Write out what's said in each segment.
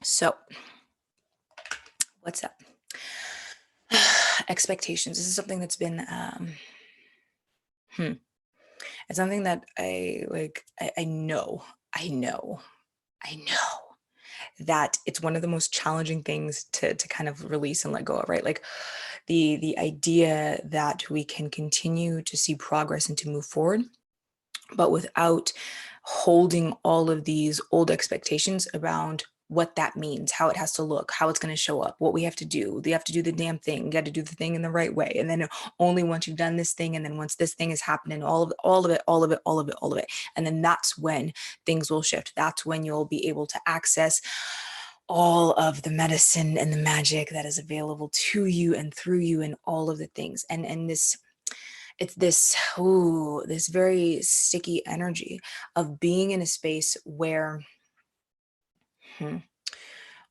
So, what's up? Expectations. This is something that's been hmm, it's something that I like. I know, I know, I know that it's one of the most challenging things to kind of release and let go of, right? Like the idea that we can continue to see progress and to move forward, but without holding all of these old expectations around what that means, how it has to look, how it's going to show up, what we have to do. You have to do the damn thing. You got to do the thing in the right way. And then only once you've done this thing, and then once this thing is happening, all of it. And then that's when things will shift. That's when you'll be able to access all of the medicine and the magic that is available to you and through you and all of the things. And this it's this very sticky energy of being in a space hmm,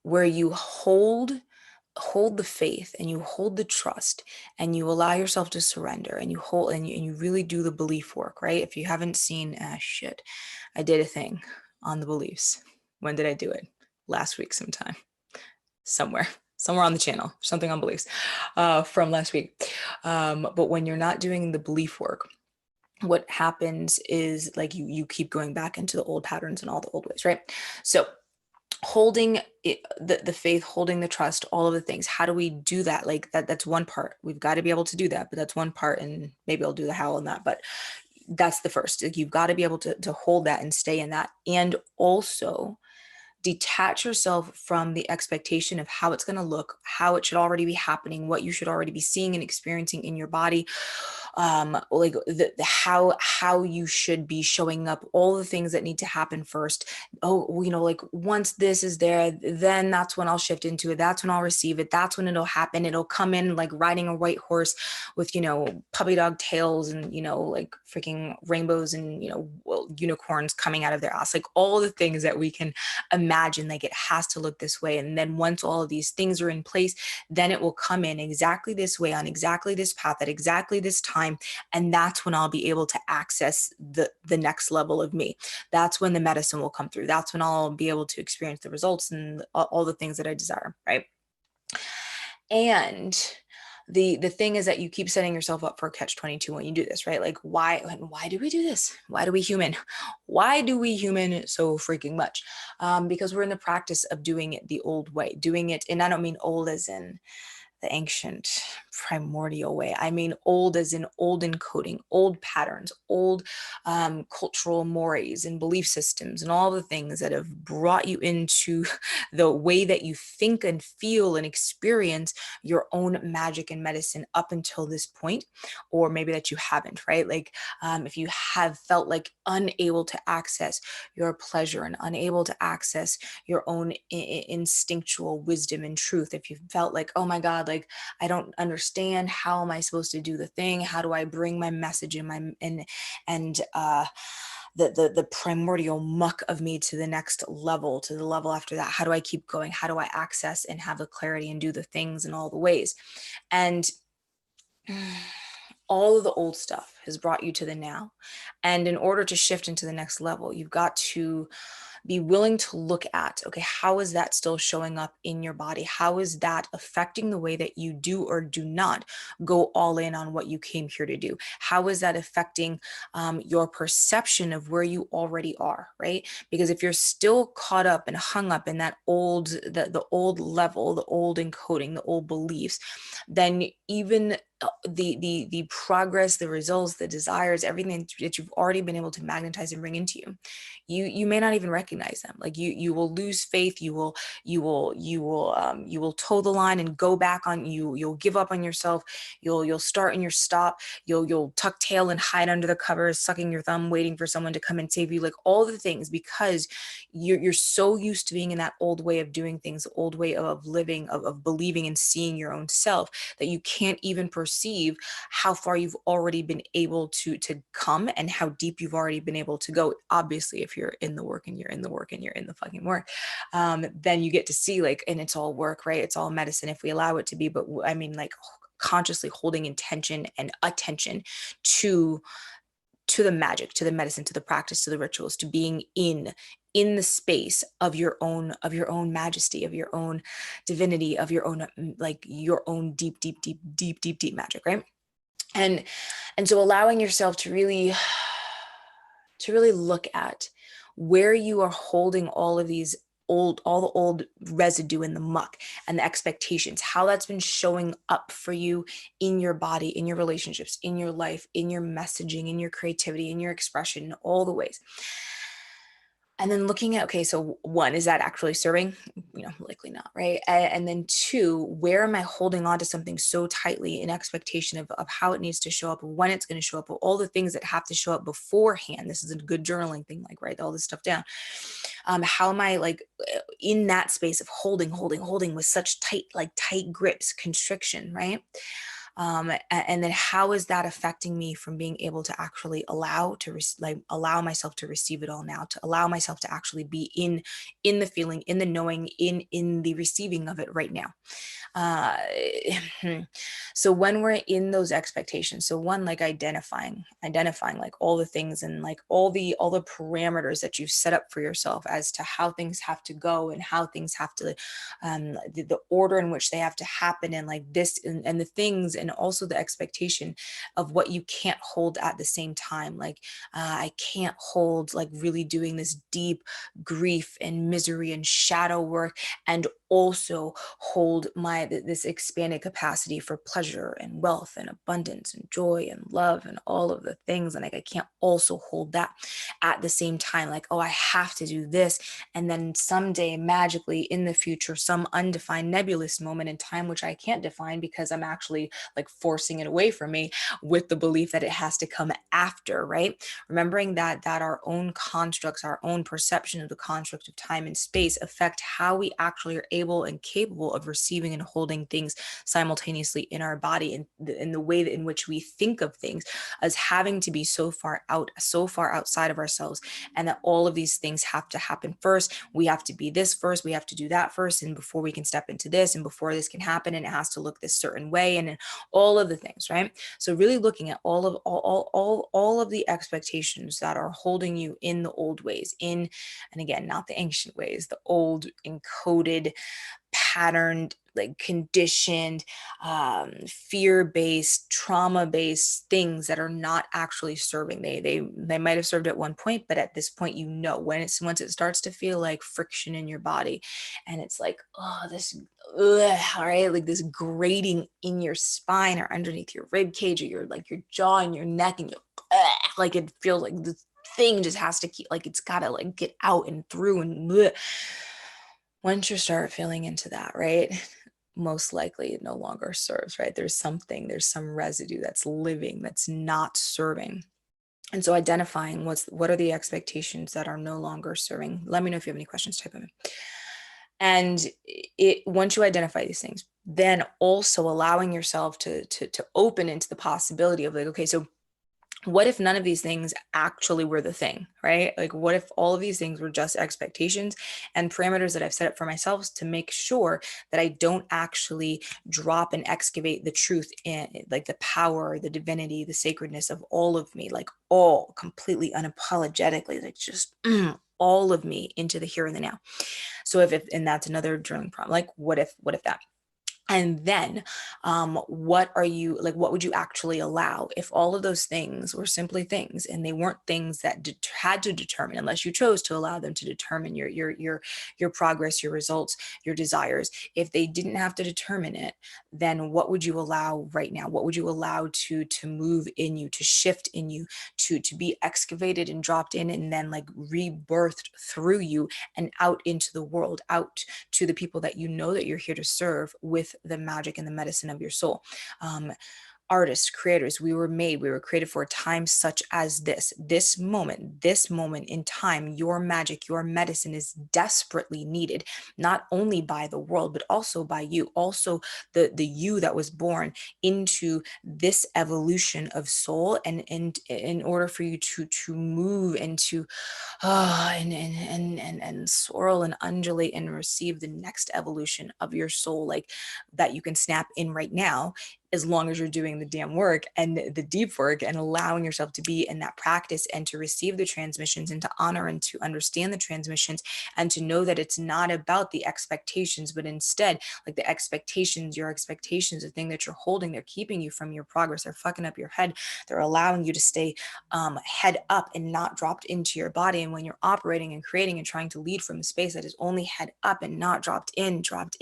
where you hold the faith and you hold the trust and you allow yourself to surrender and you hold and you really do the belief work, right? If you haven't seen, shit, I did a thing on the beliefs. When did I do it? Last week sometime, somewhere on the channel, something on beliefs, from last week. But when you're not doing the belief work, what happens is like you keep going back into the old patterns and all the old ways, right? So holding the faith, holding the trust, all of the things. How do we do that? Like that's one part. We've got to be able to do that, but that's one part, and maybe I'll do the how on that, but that's the first. Like, you've got to be able to hold that and stay in that, and also detach yourself from the expectation of how it's going to look, how it should already be happening, what you should already be seeing and experiencing in your body, like the how you should be showing up, all the things that need to happen first. Oh, like once this is there, then that's when I'll shift into it. That's when I'll receive it. That's when it'll happen. It'll come in like riding a white horse with, puppy dog tails and, like freaking rainbows and, unicorns coming out of their ass, like all the things that we can imagine. Like, it has to look this way. And then once all of these things are in place, then it will come in exactly this way, on exactly this path, at exactly this time. And that's when I'll be able to access the next level of me. That's when the medicine will come through. That's when I'll be able to experience the results and all the things that I desire, right? And the thing is that you keep setting yourself up for a catch-22 when you do this, right? Like, why do we do this? Why do we human so freaking much? Because we're in the practice of doing it the old way, doing it, and I don't mean old as in the ancient primordial way. I mean old as in old encoding, old patterns, old cultural mores and belief systems, and all the things that have brought you into the way that you think and feel and experience your own magic and medicine up until this point, or maybe that you haven't, right? Like, if you have felt like unable to access your pleasure and unable to access your own instinctual wisdom and truth, if you felt like, oh my God, like I don't understand, how am I supposed to do the thing? How do I bring my message and the primordial muck of me to the next level, to the level after that? How do I keep going? How do I access and have the clarity and do the things in all the ways? And all of the old stuff has brought you to the now. And in order to shift into the next level, you've got to be willing to look at, okay, how is that still showing up in your body? How is that affecting the way that you do or do not go all in on what you came here to do? How is that affecting your perception of where you already are, right? Because if you're still caught up and hung up in that the old level, the old encoding, the old beliefs, then even the progress, the results, the desires, everything that you've already been able to magnetize and bring into you may not even recognize them. Like, you will lose faith. You will toe the line and go back on you'll give up on yourself. You'll start and you'll stop. You'll tuck tail and hide under the covers, sucking your thumb, waiting for someone to come and save you, like all the things, because you're so used to being in that old way of doing things, the old way of living, of believing and seeing your own self, that you can't even perceive how far you've already been able to come and how deep you've already been able to go. Obviously, if you're in the work and you're in the work and you're in the fucking work, then you get to see, like, and it's all work, right? It's all medicine if we allow it to be. But I mean, like, consciously holding intention and attention to the magic, to the medicine, to the practice, to the rituals, to being in in the space of your own majesty, of your own divinity, of your own, like your own deep, deep, deep, deep, deep, deep magic, right? And so allowing yourself to really look at where you are holding all of these all the old residue in the muck and the expectations, how that's been showing up for you in your body, in your relationships, in your life, in your messaging, in your creativity, in your expression, in all the ways. And then looking at, okay, so one, is that actually serving? Likely not, right? And then two, where am I holding on to something so tightly in expectation of how it needs to show up, when it's going to show up, all the things that have to show up beforehand? This is a good journaling thing, like write all this stuff down. How am I like in that space of holding with such tight grips, constriction, right? And then how is that affecting me from being able to actually allow myself to receive it all now, to allow myself to actually be in the feeling, in the knowing, in the receiving of it right now. uh, so when we're in those expectations, so one, like identifying like all the things and like all the parameters that you've set up for yourself as to how things have to go and how things have to, the order in which they have to happen, and like this, and the things, and also the expectation of what you can't hold at the same time. Like, I can't hold like really doing this deep grief and misery and shadow work and also hold this expanded capacity for pleasure and wealth and abundance and joy and love and all of the things. And like, I can't also hold that at the same time. Like, oh, I have to do this, and then someday magically in the future, some undefined nebulous moment in time which I can't define because I'm actually like forcing it away from me with the belief that it has to come after, right? Remembering that our own constructs, our own perception of the construct of time and space affect how we actually are able and capable of receiving and holding things simultaneously in our body, and in the way that in which we think of things as having to be so far outside of ourselves, and that all of these things have to happen first. We have to be this first, we have to do that first, and before we can step into this, and before this can happen, and it has to look this certain way, and all of the things, right? So really looking at all of the expectations that are holding you in the old ways, and again, not the ancient ways, the old encoded, patterned, like conditioned, fear-based, trauma-based things that are not actually serving. They might have served at one point, but at this point, once it starts to feel like friction in your body, and it's like, oh, this, all right, like this grating in your spine or underneath your rib cage or your jaw and your neck, and like it feels like this thing just has to keep, like it's gotta like get out and through, and once you start feeling into that, right, most likely it no longer serves, right? There's some residue that's living, that's not serving. And so identifying what are the expectations that are no longer serving. Let me know if you have any questions, type them in. And once you identify these things, then also allowing yourself to open into the possibility of like, okay, so what if none of these things actually were the thing, right? Like, what if all of these things were just expectations and parameters that I've set up for myself to make sure that I don't actually drop and excavate the truth in, like, the power, the divinity, the sacredness of all of me, like all completely unapologetically, like just all of me into the here and the now. So and that's another journaling problem. Like, what if that? And then, what would you actually allow if all of those things were simply things, and they weren't things that had to determine, unless you chose to allow them to determine your progress, your results, your desires. If they didn't have to determine it, then what would you allow right now? What would you allow to move in you, to shift in you, to be excavated and dropped in, and then like rebirthed through you and out into the world, out to the people that you know that you're here to serve with the magic and the medicine of your soul. Artists, creators, we were created for a time such as this moment in time. Your magic, your medicine is desperately needed, not only by the world, but also by you, also the you that was born into this evolution of soul. And in order for you to move and to and swirl and undulate and receive the next evolution of your soul, like that you can snap in right now, as long as you're doing the damn work and the deep work and allowing yourself to be in that practice and to receive the transmissions and to honor and to understand the transmissions and to know that it's not about the expectations, but instead, like the expectations, your expectations, the thing that you're holding, they're keeping you from your progress. They're fucking up your head. They're allowing you to stay head up and not dropped into your body. And when you're operating and creating and trying to lead from a space that is only head up and not dropped in, dropped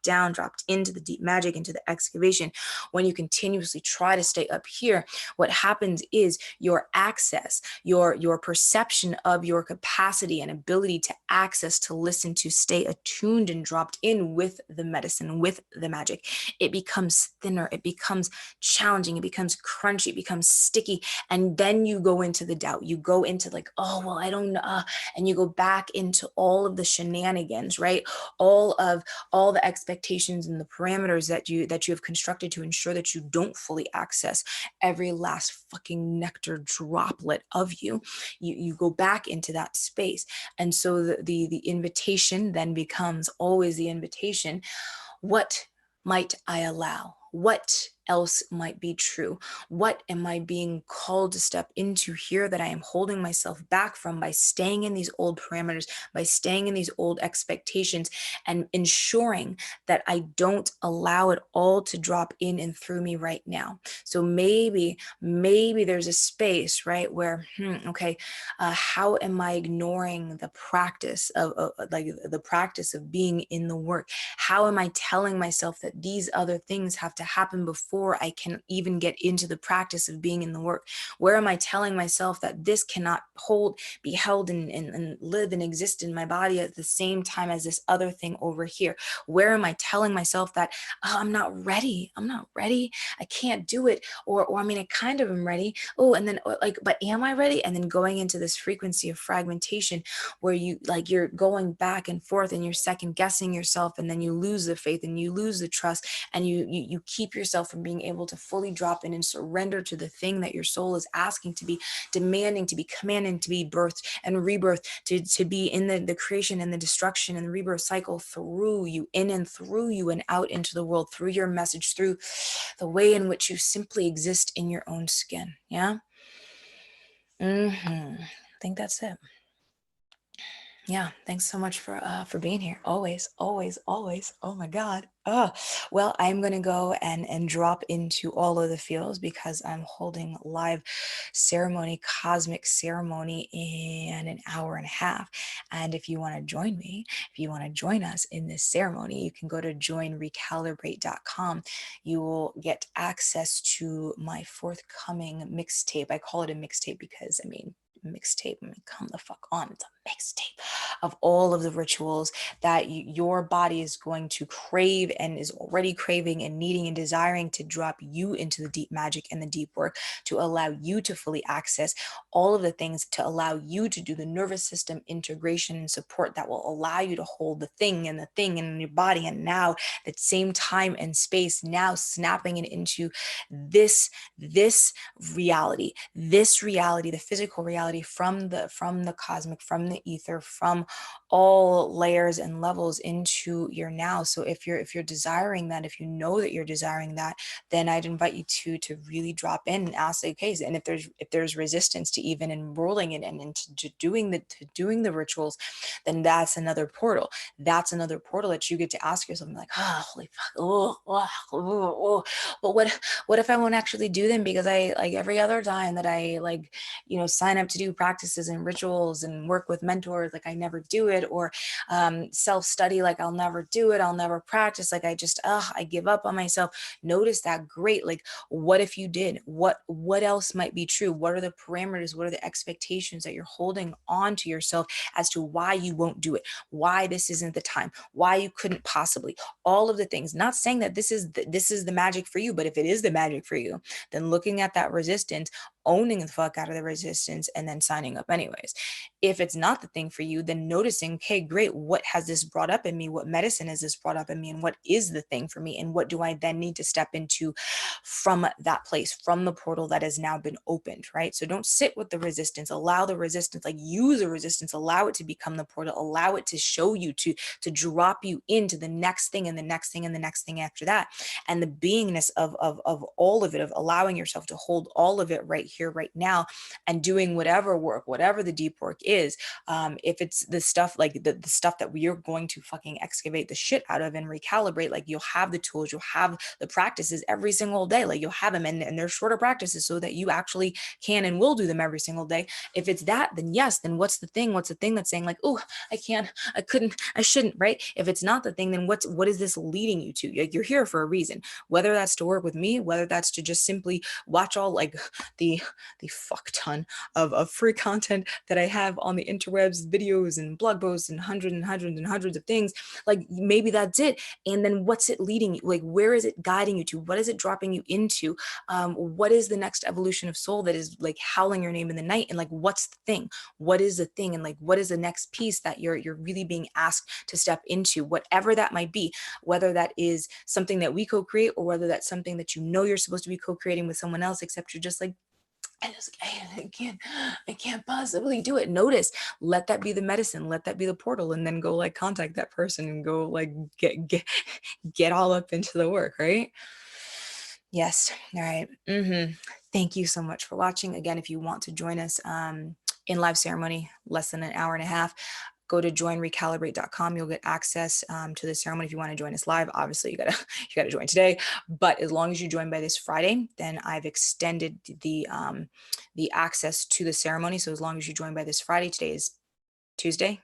down, dropped into the deep magic, into the excavation, when you continuously try to stay up here, what happens is your access, your perception of your capacity and ability to access, to listen, to stay attuned and dropped in with the medicine, with the magic, it becomes thinner, it becomes challenging, it becomes crunchy, it becomes sticky. And then you go into the doubt, you go into like, oh, well, I don't know. And you go back into all of the shenanigans, right? All the expectations and the parameters that you have constructed to ensure that you don't fully access every last fucking nectar droplet of you. You go back into that space. And so the invitation then becomes always the invitation. What might I allow? What else might be true? What am I being called to step into here that I am holding myself back from by staying in these old parameters, by staying in these old expectations, and ensuring that I don't allow it all to drop in and through me right now? So maybe there's a space, right, where, okay, how am I ignoring the practice of like the practice of being in the work? How am I telling myself that these other things have to happen before I can even get into the practice of being in the work? Where am I telling myself that this cannot be held and live and exist in my body at the same time as this other thing over here? Where am I telling myself that, oh, I'm not ready, I can't do it, or I mean, I kind of am ready, oh, and then like, but am I ready? And then going into this frequency of fragmentation where you're going back and forth and you're second guessing yourself, and then you lose the faith and you lose the trust, and you keep yourself from being able to fully drop in and surrender to the thing that your soul is asking to be, demanding to be, commanding to be birthed and rebirthed, to be in the creation and the destruction and the rebirth cycle through you, in and through you and out into the world, through your message, through the way in which you simply exist in your own skin. Yeah. I think that's it. Yeah, thanks so much for being here. Always, always, always. Oh my God. Oh, well, I'm gonna go and drop into all of the fields because I'm holding live ceremony, cosmic ceremony in an hour and a half. And if you want to join me, if you want to join us in this ceremony, you can go to joinrecalibrate.com. You will get access to my forthcoming mixtape. I call it a mixtape because mixtape, I mean, come the fuck on, it's a mixtape of all of the rituals that your body is going to crave and is already craving and needing and desiring to drop you into the deep magic and the deep work, to allow you to fully access all of the things, to allow you to do the nervous system integration and support that will allow you to hold the thing in your body. And now that same time and space, now snapping it into this reality, the physical reality from the cosmic, from the ether, from all layers and levels into your now. So if you're desiring that, if you know that you're desiring that, then I'd invite you to really drop in and ask, okay, and if there's resistance to even enrolling in and to doing the rituals, then that's another portal. That's another portal that you get to ask yourself, like, oh, holy fuck, but what if I won't actually do them? Because I, like, every other time that I, like, sign up to do practices and rituals and work with mentors, like, I never do it, or self-study, like, I'll never do it, I'll never practice, like, I give up on myself. Notice that. Great. Like, what if you did? What else might be true? What are the parameters? What are the expectations that you're holding on to yourself as to why you won't do it, why this isn't the time, why you couldn't possibly? All of the things. Not saying that this is the magic for you, but if it is the magic for you, then looking at that resistance, owning the fuck out of the resistance and then signing up anyways. If it's not the thing for you, then noticing, okay, great, what has this brought up in me? What medicine has this brought up in me? And what is the thing for me? And what do I then need to step into from that place, from the portal that has now been opened, right? So don't sit with the resistance, allow the resistance, like use the resistance, allow it to become the portal, allow it to show you, to drop you into the next thing and the next thing and the next thing after that. And the beingness of all of it, of allowing yourself to hold all of it right here, right now, and doing whatever work, whatever the deep work is. If it's the stuff like the stuff that we're going to fucking excavate the shit out of and recalibrate, like you'll have the tools, you'll have the practices every single day, like you'll have them, and they're shorter practices so that you actually can and will do them every single day. If it's that, then yes, then what's the thing? What's the thing that's saying like, oh, I can't, I couldn't, I shouldn't, right? If it's not the thing, then what is this leading you to? Like, you're here for a reason, whether that's to work with me, whether that's to just simply watch all like the fuck ton of free content that I have on the interwebs, videos and blog posts and hundreds of things. Like maybe that's it. And then what's it leading you? Like, where is it guiding you to? What is it dropping you into? What is the next evolution of soul that is like howling your name in the night? And like, what's the thing? What is the thing? And like, what is the next piece that you're really being asked to step into? Whatever that might be, whether that is something that we co-create or whether that's something that you know you're supposed to be co-creating with someone else, except you're just like, I can't possibly do it. Notice, let that be the medicine, let that be the portal, and then go like contact that person and go like get all up into the work, right? Yes. All right. Thank you so much for watching. Again, if you want to join us in live ceremony, less than an hour and a half, go to joinrecalibrate.com. You'll get access to the ceremony. If you want to join us live, obviously you gotta join today. But as long as you join by this Friday, then I've extended the access to the ceremony. So as long as you join by this Friday, today is Tuesday.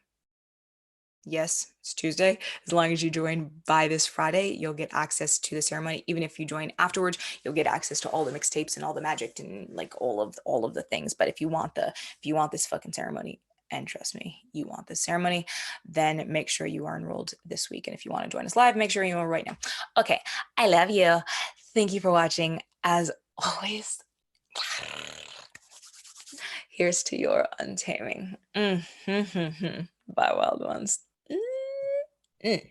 Yes, it's Tuesday. As long as you join by this Friday, you'll get access to the ceremony. Even if you join afterwards, you'll get access to all the mixtapes and all the magic and like all of the things. But if you want this fucking ceremony, and trust me, you want this ceremony, then make sure you are enrolled this week. And if you want to join us live, make sure you are right now. Okay, I love you. Thank you for watching. As always, here's to your untaming. Bye, wild ones. Mm.